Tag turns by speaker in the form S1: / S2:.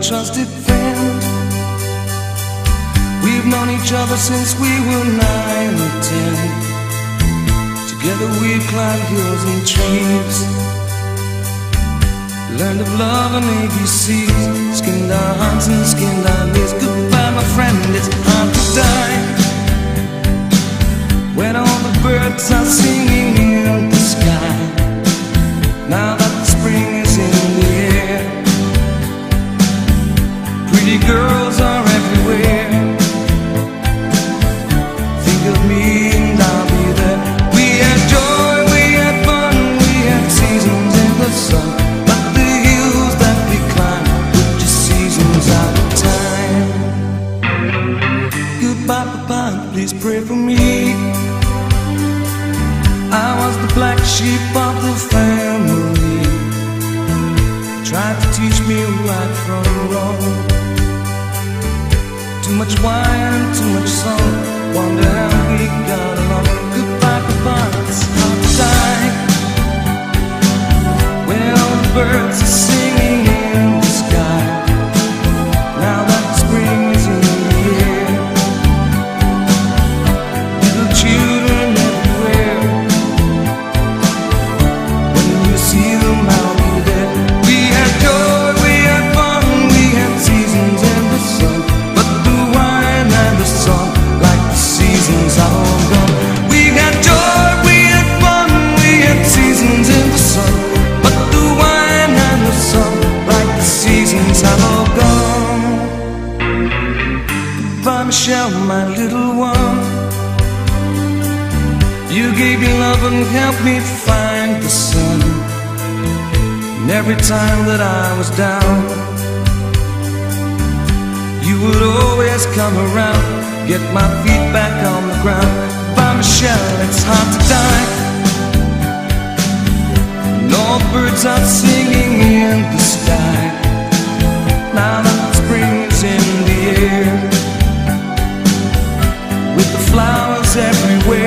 S1: trusted friend. We've known each other since we were 9 or 10. Together we've climbed hills and trees, learned of love and ABCs, skinned our hearts and skinned our knees. Goodbye, my friend, it's hard to die when all the birds are singing in the sky. Now that the spring is in the air, pretty girls are everywhere. Think of me and I'll be there. We had joy, we had fun, we had seasons in the sun, but the hills that we climbed were just seasons out of time. Goodbye, Papa, please pray for me. I was the black sheep of the family, tried to teach me right from wrong. Too much wine and too much song, wonder how we got along. Goodbye, goodbye, it's hard to die when all the birds are singing in the sky. Now that spring is in the air, little children everywhere. When you see them, I'll be there. We had joy, we had fun, we had seasons in the sun, but the wine and the song, like the seasons are all gone. We had joy, we had fun, we had seasons in the sun, but the wine and the song, like the seasons are all gone. Goodbye, Michelle, my little one. You gave me love and helped me find the sun. And every time that I was down, you would always come around, get my feet back on the ground. Goodbye, Michelle, it's hard to die and all the birds are singing in the sky. Now that spring is in the air, with the flowers everywhere,